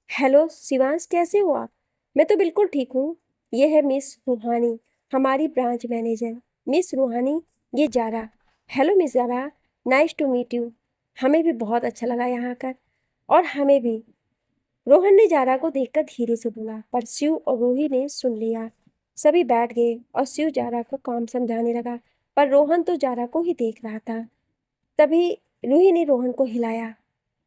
हेलो शिवांश, कैसे हो आप? मैं तो बिल्कुल ठीक हूँ। ये है मिस रूहानी, हमारी ब्रांच मैनेजर। मिस रूहानी, ये Zara. Hello miss Zara, nice to meet you. हमें भी बहुत अच्छा लगा यहाँ आकर। और हमें भी, रोहन ने जारा को देखकर धीरे से बोला। पर शिव और रूही ने सुन लिया। सभी बैठ गए और शिव जारा को काम समझाने लगा, पर रोहन तो जारा को ही देख रहा था। तभी रूही ने रोहन को हिलाया।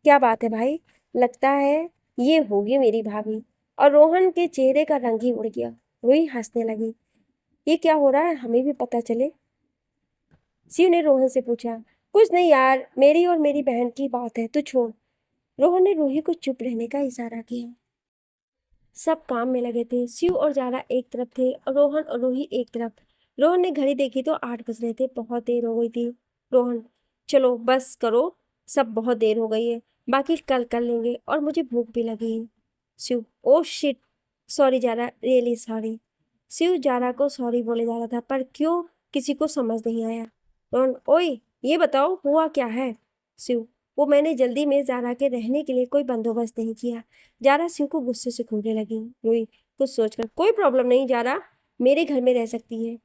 क्या बात है भाई, लगता है ये होगी मेरी भाभी। और रोहन के चेहरे का रंग ही उड़ गया। रूही हंसने लगी। ये क्या हो रहा है, हमें भी पता चले। शिव ने रोहन से पूछा। कुछ नहीं यार, मेरी और मेरी बहन की बात है, तू छोड़। रोहन ने रूही को चुप रहने का इशारा किया। सब काम में लगे थे। शिव और जारा एक तरफ थे और रोहन और रूही एक तरफ। रोहन ने घड़ी देखी तो 8 बज रहे थे। बहुत देर हो गई थी। रोहन, चलो बस करो, सब बहुत देर हो गई है, बाकी कल कर लेंगे और मुझे भूख भी लगी है। Shiv, oh shit, sorry Zara, really sorry. Shiv Zara को सॉरी बोले जा रहा था, पर क्यों किसी को समझ नहीं आया। रोहन, ओए ये बताओ हुआ क्या है? शिव, वो मैंने जल्दी में जारा के रहने के लिए कोई बंदोबस्त नहीं किया। जारा शिव को गुस्से से घूरने लगी। रूही कुछ सोचकर, कोई प्रॉब्लम नहीं जारा, मेरे घर में रह सकती है।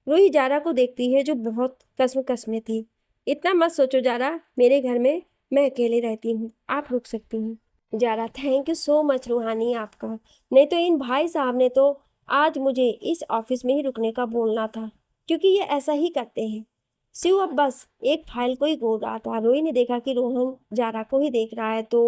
रूही जारा को देखती है जो बहुत कसमकस में थी। इतना मत सोचो जारा, मेरे घर में मैं अकेले रहती हूँ, आप रुक सकती हैं। Zara, thank you so much Ruhani आपका। नहीं तो इन भाई साहब ने तो आज मुझे इस ऑफिस में ही रुकने का बोलना था, क्योंकि ये ऐसा ही करते हैं। शिव अब बस एक फाइल को ही घूर रहा था। रूही ने देखा कि रोहन जारा को ही देख रहा है तो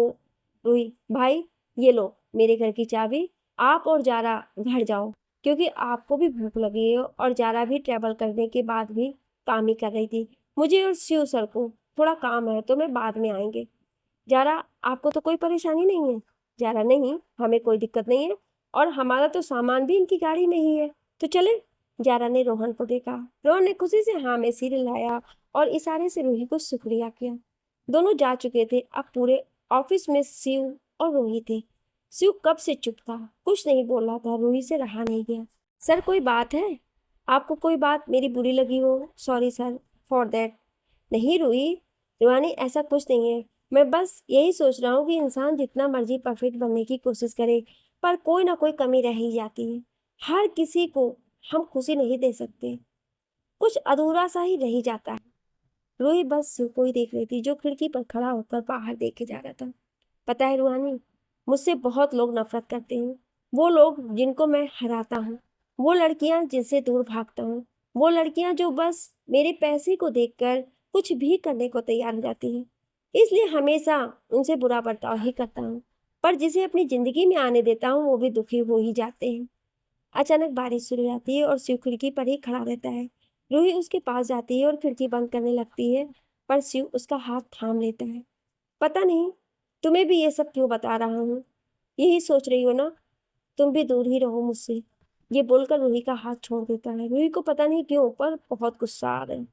रूही, भाई ये लो मेरे घर की चाबी, आप और जारा घर जाओ, क्योंकि आपको भी भूख लगी है और जारा भी ट्रैवल करने के बाद भी काम ही कर रही थी। मुझे और शिव सर को थोड़ा काम है तो मैं बाद में आएंगे। जारा, आपको तो कोई परेशानी नहीं है? जारा, नहीं हमें कोई दिक्कत नहीं है, और हमारा तो सामान भी इनकी गाड़ी में ही है, तो चले। जारा ने रोहन को देखा। रोहन ने खुशी से हाँ में सिर हिलाया और इशारे से रूही को शुक्रिया किया। दोनों जा चुके थे। अब पूरे ऑफिस में शिव और रूही थे। शिव कब से चुप था, कुछ नहीं बोल रहा था। रूही से रहा नहीं गया। सर कोई बात है? आपको कोई बात मेरी बुरी लगी हो? Sorry sir for that. नहीं रूही, रूहानी ऐसा कुछ नहीं है। मैं बस यही सोच रहा हूँ कि इंसान जितना मर्जी परफेक्ट बनने की कोशिश करे, पर कोई ना कोई कमी रह ही जाती है। हर किसी को हम खुशी नहीं दे सकते, कुछ अधूरा सा ही रह ही जाता है। रूही बस शिव को ही देख रही थी जो खिड़की पर खड़ा होकर बाहर देखे जा रहा था। पता है रूहानी, मुझसे बहुत लोग नफरत करते हैं। वो लोग जिनको मैं हराता हूँ, वो लड़कियां जिनसे दूर भागता हूँ, वो लड़कियां जो बस मेरे पैसे को देखकर कुछ भी करने को तैयार हो जाती हैं। इसलिए हमेशा उनसे बुरा बर्ताव ही करता हूँ। पर जिसे अपनी जिंदगी में आने देता हूँ वो भी दुखी हो ही जाते हैं। अचानक बारिश शुरू हो जाती है और शिव खिड़की पर ही खड़ा रहता है। रूही उसके पास जाती है और खिड़की बंद करने लगती है, पर शिव उसका हाथ थाम लेता है। पता नहीं तुम्हें भी ये सब क्यों बता रहा हूँ, यही सोच रही हो ना, तुम भी दूर ही रहो मुझसे। ये बोलकर रूही का हाथ छोड़ देता है। रूही को पता नहीं क्यों पर बहुत गुस्सा आ रहा है।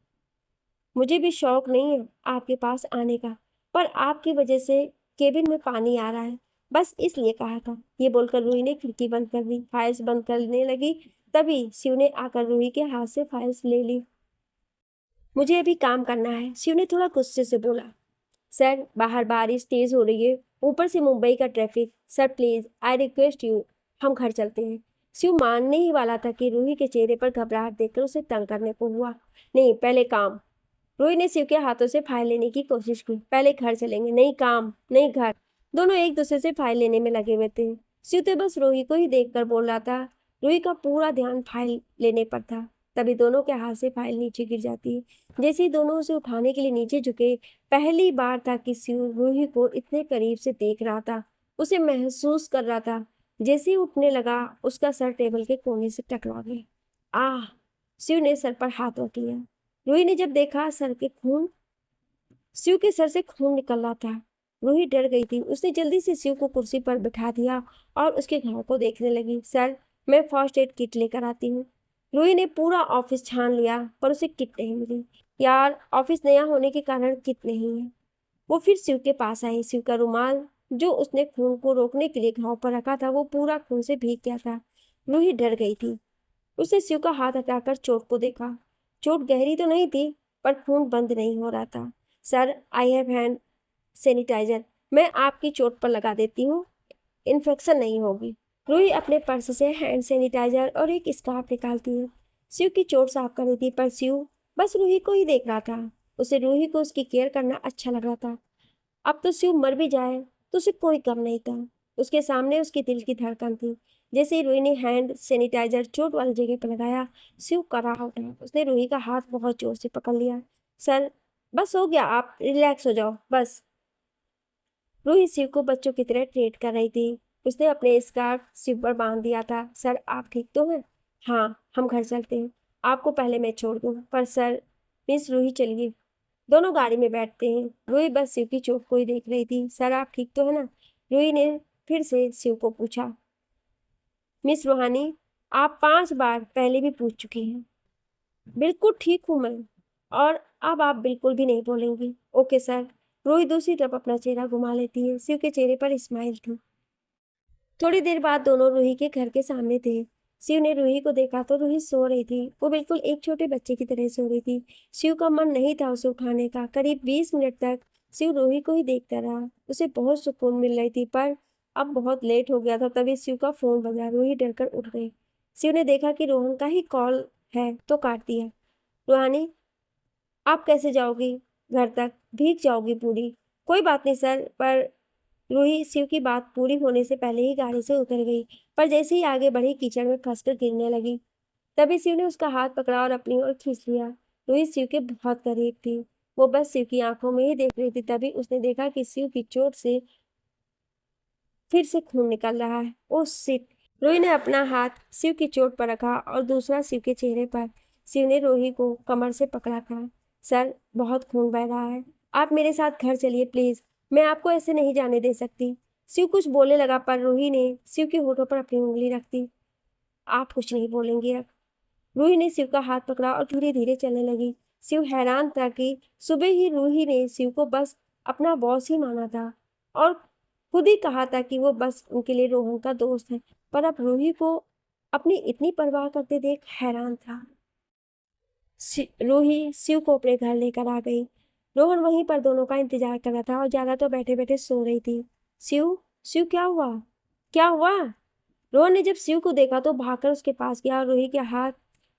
मुझे भी शौक नहीं है आपके पास आने का, पर आपकी वजह से केबिन में पानी आ रहा है, बस इसलिए कहा था। ये बोलकर रूही ने खिड़की बंद कर दी। फाइल्स बंद करने लगी, तभी शिव ने आकर रूही के हाथ से फाइल्स ले ली। मुझे अभी काम करना है, शिव ने थोड़ा गुस्से से बोला। सर, बाहर बारिश तेज हो रही है, ऊपर से मुंबई का traffic. Sir please, I request you, हम घर चलते हैं। शिव मानने ही वाला था कि रूही के चेहरे पर घबराहट देखकर उसे तंग करने को हुआ। नहीं, पहले काम। रूही ने शिव के हाथों से फाइल लेने की कोशिश की। पहले घर चलेंगे, नहीं काम, नहीं घर। दोनों एक दूसरे से फाइल लेने में लगे हुए थे। शिव तो बस रूही को ही देखकर बोल रहा था। रूही का पूरा ध्यान फाइल लेने पर था। तभी दोनों के हाथ से फाइल नीचे गिर जाती है। जैसे ही दोनों उसे उठाने के लिए नीचे झुके, पहली बार था कि शिव रूही को इतने करीब से देख रहा था। उसे महसूस कर रहा था। जैसे ही उठने लगा, उसका सर टेबल के कोने से टकरा गया। आह! शिव ने सर पर हाथ रख लिया। रूही ने जब देखा, शिव के सर से खून निकल रहा था। रूही डर गई थी। उसने जल्दी से शिव को कुर्सी पर बिठा दिया और उसके घाव को देखने लगी। सर, मैं फर्स्ट एड किट लेकर आती हूँ। रूही ने पूरा ऑफिस छान लिया, पर उसे किट नहीं मिली। यार, ऑफिस नया होने के कारण किट नहीं है। वो फिर शिव के पास आई। शिव का रुमाल, जो उसने खून को रोकने के लिए घाव पर रखा था, वो पूरा खून से भीग गया था। रूही डर गई थी। उसने शिव का हाथ हटाकर चोट को देखा। चोट गहरी तो नहीं थी, पर खून बंद नहीं हो रहा था। Sir, I have hand sanitiser, मैं आपकी चोट पर लगा देती हूँ, इन्फेक्शन नहीं होगी। रूही अपने पर्स से हैंड सैनिटाइजर और एक स्कार्फ निकालती है। शिव की चोट साफ कर रही थी, पर शिव बस रूही को ही देख रहा था। उसे रूही को उसकी केयर करना अच्छा लग रहा था। अब तो शिव मर भी जाए तो उसे कोई गम नहीं था। उसके सामने उसके दिल की धड़कन थी। जैसे ही रूही ने हैंड सैनिटाइजर चोट वाली जगह पर लगाया, शिव कराह उठा। उसने रूही का हाथ बहुत जोर से पकड़ लिया। सर, बस हो गया, आप रिलैक्स हो जाओ, बस। रूही शिव को बच्चों की तरह ट्रीट कर रही थी। उसने अपने स्कार्फ शिव पर बांध दिया था। सर, आप ठीक तो हैं? हाँ, हम घर चलते हैं। आपको पहले मैं छोड़ दूँ, पर सर, मिस रूही चलिए। दोनों गाड़ी में बैठते हैं। रूही बस शिव की चोट को ही देख रही थी। सर, आप ठीक तो है ना? रूही ने फिर से शिव को पूछा। मिस रूहानी, आप 5 बार पहले भी पूछ चुकी हैं। बिल्कुल ठीक हूँ मैं, और अब आप बिल्कुल भी नहीं बोलेंगी। Okay sir. रूही दूसरी तरफ अपना चेहरा घुमा लेती है। शिव के चेहरे पर स्माइल थी। थोड़ी देर बाद दोनों रूही के घर के सामने थे। शिव ने रूही को देखा तो रूही सो रही थी। वो बिल्कुल एक छोटे बच्चे की तरह सो रही थी। शिव का मन नहीं था उसे उठाने का। करीब 20 मिनट तक शिव रूही को ही देखता रहा। उसे बहुत सुकून मिल रही थी, पर अब बहुत लेट हो गया था। तभी शिव का फोन बजा। रूही डरकर उठ गई। शिव ने देखा कि रोहन का ही कॉल है तो काट दिया। रूहानी, आप कैसे जाओगी घर तक? भीग जाओगी पूरी। कोई बात नहीं सर, पर रूही शिव की बात पूरी होने से पहले ही गाड़ी से उतर गई, पर जैसे ही आगे बढ़ी, कीचड़ में फंसकर गिरने लगी। तभी शिव ने उसका हाथ पकड़ा और अपनी ओर खींच लिया। रूही शिव के बहुत करीब थी। वो बस शिव की आंखों में ही देख रही थी। तभी उसने देखा कि शिव की चोट से फिर से खून निकल रहा है। Oh shit! रूही ने अपना हाथ शिव की चोट पर रखा और दूसरा शिव के चेहरे पर। शिव ने रूही को कमर से पकड़ा था। सर, बहुत खून बह रहा है, आप मेरे साथ घर चलिए प्लीज, मैं आपको ऐसे नहीं जाने दे सकती। शिव कुछ बोलने लगा, पर रूही ने शिव के होठों पर अपनी उंगली रख दी। आप कुछ नहीं बोलेंगे अब। रूही ने शिव का हाथ पकड़ा और धीरे धीरे चलने लगी। शिव हैरान था कि सुबह ही रूही ने शिव को बस अपना बॉस ही माना था और खुद ही कहा था कि वो बस उनके लिए रोहन का दोस्त है, पर अब रूही को अपनी इतनी परवाह करते देख हैरान था। रूही शिव को अपने घर लेकर आ गई। रोहन वहीं पर दोनों का इंतजार कर रहा था और ज्यादा तो बैठे बैठे सो रही थी। शिव, शिव क्या हुआ? क्या हुआ? रोहन ने जब शिव को देखा तो भागकर उसके पास गया और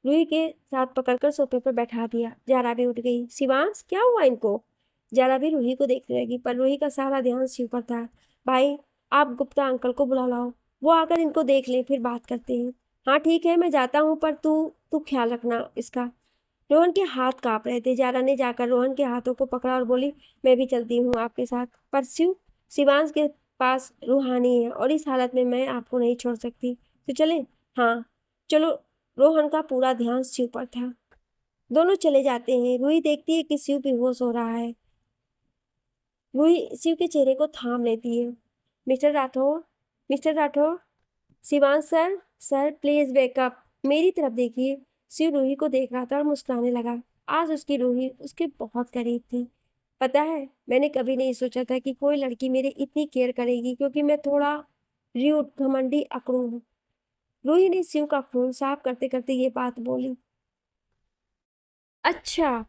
रूही के साथ पकड़कर सोफे पर बैठा दिया। जारा भी उठ गई। शिवांश, क्या हुआ इनको? जारा भी रूही को देखने लगी, पर रूही का सारा ध्यान शिव पर था। भाई, आप गुप्ता अंकल को बुला लाओ, वो आकर इनको देख ले, फिर बात करते हैं। हाँ ठीक है, मैं जाता हूँ, पर तू तू ख्याल रखना इसका। रोहन के हाथ कांप रहे थे। जारा ने जाकर रोहन के हाथों को पकड़ा और बोली, मैं भी चलती हूँ आपके साथ। पर शिवांश के पास रूहानी है और इस हालत में मैं आपको नहीं छोड़ सकती, तो चले। हाँ, चलो। रोहन का पूरा ध्यान शिव पर था। दोनों चले जाते हैं। रूही देखती है कि शिव बेहोश हो रहा है। रूही शिव के चेहरे को थाम लेती है। Mister Rathore, mister Rathore, Shivansh sir, sir please wake up, मेरी तरफ देखिए। शिव रूही को देख रहा था और मुस्कुराने लगा। आज उसकी रूही उसके बहुत करीब थी। पता है, मैंने कभी नहीं सोचा था कि कोई लड़की मेरी इतनी केयर करेगी, क्योंकि मैं थोड़ा र्यूड, घमंडी, अकड़ू हूँ। रूही ने शिव का खून साफ करते करते ये बात बोली। अच्छा,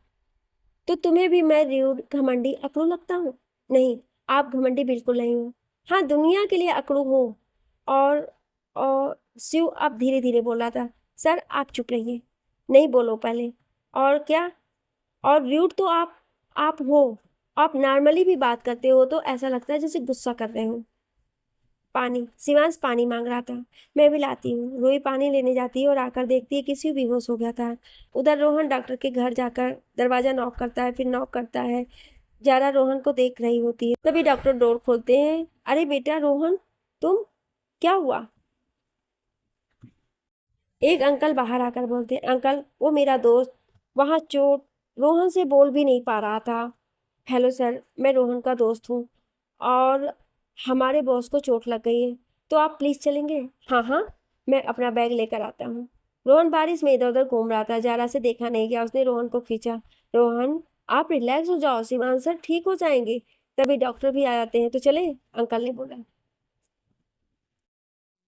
तो तुम्हें भी मैं र्यूड, घमंडी, अकड़ू लगता हूँ? नहीं, आप घमंडी बिल्कुल नहीं हो। हाँ, दुनिया के लिए अकड़ू हो। और और शिव अब धीरे धीरे बोला था। सर आप चुप रहिए, नहीं बोलो पहले। और क्या? और र्यूड तो आप हो। आप नॉर्मली भी बात करते हो तो ऐसा लगता है जैसे गुस्सा कर रहे हो। पानी, शिवांश पानी मांग रहा था। मैं भी लाती हूँ। रोई पानी लेने जाती है और आकर देखती है कि शिव बेहोश हो गया था। उधर रोहन डॉक्टर के घर जाकर दरवाजा नॉक करता है, फिर नॉक करता है। जारा रोहन को देख रही होती है। तभी डॉक्टर डोर खोलते हैं। अरे बेटा रोहन, तुम, क्या हुआ? एक अंकल बाहर आकर बोलते हैं, अंकल वो मेरा दोस्त वहाँ चोट, रोहन से बोल भी नहीं पा रहा था। हेलो सर, मैं रोहन का दोस्त हूँ और हमारे बॉस को चोट लग गई है, तो आप प्लीज़ चलेंगे? हाँ हाँ, मैं अपना बैग लेकर आता हूँ। रोहन बारिश में इधर उधर घूम रहा था। जारा से देखा नहीं गया। उसने रोहन को खींचा। रोहन, आप रिलैक्स हो जाओ, शिवान सर ठीक हो जाएंगे। तभी डॉक्टर भी आ जाते हैं। तो चले, अंकल ने बोला।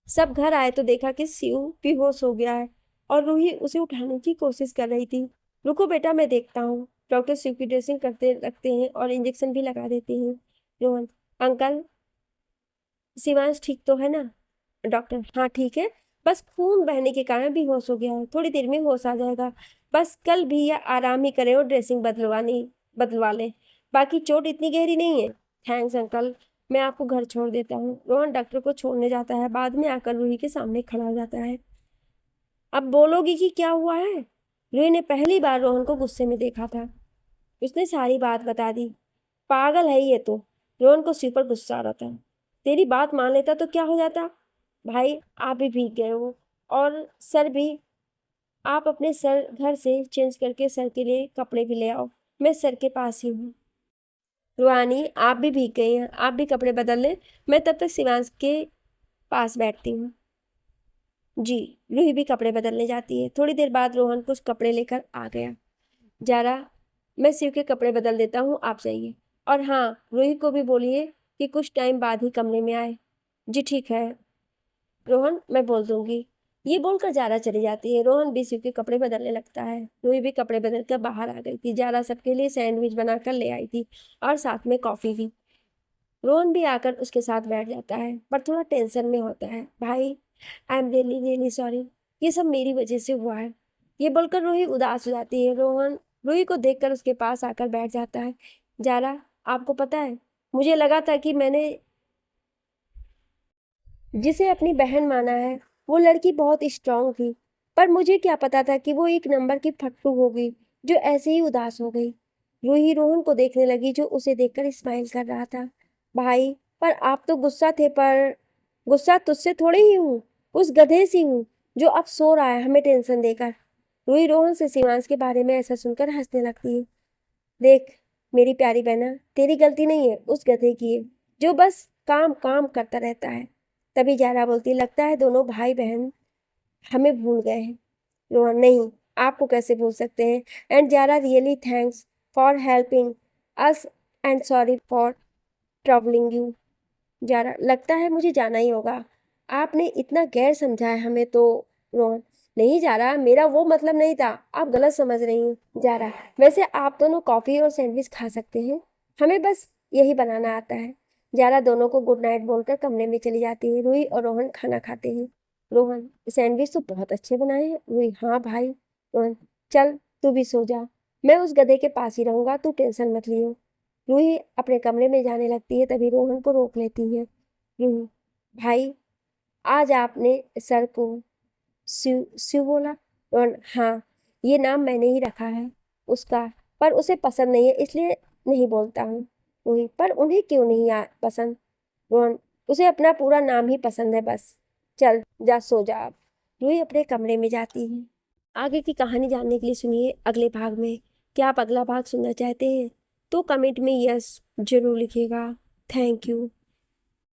सब घर आए तो देखा कि शिव बेहोश हो गया है और रूही उसे उठाने की कोशिश कर रही थी। रुको बेटा, मैं देखता हूँ। डॉक्टर शिव की ड्रेसिंग करते रखते हैं और इंजेक्शन भी लगा देते हैं। रोहन, अंकल, शिवांश ठीक तो है ना? डॉक्टर, हाँ ठीक है, बस खून बहने के कारण बेहोश हो गया है, थोड़ी देर में होश आ जाएगा। बस कल भी या आराम ही करें और ड्रेसिंग बदलवा लें। बाकी चोट इतनी गहरी नहीं है। थैंक्स अंकल, मैं आपको घर छोड़ देता हूँ। रोहन डॉक्टर को छोड़ने जाता है। बाद में आकर रूही के सामने खड़ा हो जाता है। अब बोलोगी कि क्या हुआ है? रूही ने पहली बार रोहन को गुस्से में देखा था। उसने सारी बात बता दी। पागल है ये तो। रोहन को सिर पर गुस्सा आ रहा था। तेरी बात मान लेता तो क्या हो जाता? भाई आप भी भीग गए हो, और सर भी। आप अपने सर घर से चेंज करके सर के लिए कपड़े भी ले आओ, मैं सर के पास ही हूँ। रुहानी, आप भी भीग गई हैं, आप भी कपड़े बदल लें। मैं तब तक शिवांश के पास बैठती हूँ। जी। रूही भी कपड़े बदलने जाती है। थोड़ी देर बाद रोहन कुछ कपड़े लेकर आ गया। जारा, मैं शिव के कपड़े बदल देता हूँ, आप जाइए। और हाँ, रूही को भी बोलिए कि कुछ टाइम बाद ही कमरे में आए। जी ठीक है रोहन, मैं बोल दूंगी। ये बोलकर जारा चली जाती है। रोहन भी शिव के कपड़े बदलने लगता है। रूही भी कपड़े बदल कर बाहर आ गई थी। जारा सबके लिए सैंडविच बनाकर ले आई थी और साथ में कॉफी भी। रोहन भी आकर उसके साथ बैठ जाता है, पर थोड़ा टेंशन में होता है। भाई, I am really really sorry, ये सब मेरी वजह से हुआ है। ये बोलकर रूही उदास हो जाती है। रोहन रूही को देखकर उसके पास आकर बैठ जाता है। जारा, आपको पता है, मुझे लगा था कि मैंने जिसे अपनी बहन माना है वो लड़की बहुत स्ट्रांग थी, पर मुझे क्या पता था कि वो एक नंबर की फट्टू होगी जो ऐसे ही उदास हो गई। रूही रोहन को देखने लगी जो उसे देखकर स्माइल कर रहा था। भाई, पर आप तो गुस्सा थे, पर गुस्सा तुझसे थोड़ी ही हूँ, उस गधे सी हूँ जो अब सो रहा है हमें टेंशन देकर। रूही रोहन से शिवांश के बारे में ऐसा सुनकर हंसने लगती है। देख मेरी प्यारी बहना, तेरी गलती नहीं है, उस गधे की है जो बस काम काम करता रहता है। तभी जारा बोलती, लगता है दोनों भाई बहन हमें भूल गए हैं। रोहन, नहीं, आपको कैसे भूल सकते हैं? And Zara, really thanks for helping us and sorry for troubling you. Zara, लगता है मुझे जाना ही होगा, आपने इतना गैर समझा है हमें तो। रोहन, नहीं जारा, मेरा वो मतलब नहीं था, आप गलत समझ रही हैं। जारा, वैसे आप दोनों कॉफ़ी और सैंडविच खा सकते हैं, हमें बस यही बनाना आता है। जारा दोनों को गुड नाइट बोलकर कमरे में चली जाती है। रूही और रोहन खाना खाते हैं। रोहन, सैंडविच तो बहुत अच्छे बनाए हैं। रूही, हाँ भाई। रोहन, चल तू भी सो जा, मैं उस गधे के पास ही रहूंगा, तू टेंशन मत लियो। रूही अपने कमरे में जाने लगती है, तभी रोहन को रोक लेती है। रूही, भाई, आज आपने सर को शिव शिव बोला? रोहन, हाँ, ये नाम मैंने ही रखा है उसका, पर उसे पसंद नहीं है इसलिए नहीं बोलता हूँ। रूही, पर उन्हें क्यों नहीं पसंद? रोहन, उसे अपना पूरा नाम ही पसंद है बस। चल जा, सो जा अब। रूही अपने कमरे में जाती है। आगे की कहानी जानने के लिए सुनिए अगले भाग में। क्या आप अगला भाग सुनना चाहते हैं तो कमेंट में यस जरूर लिखिएगा। Thank you.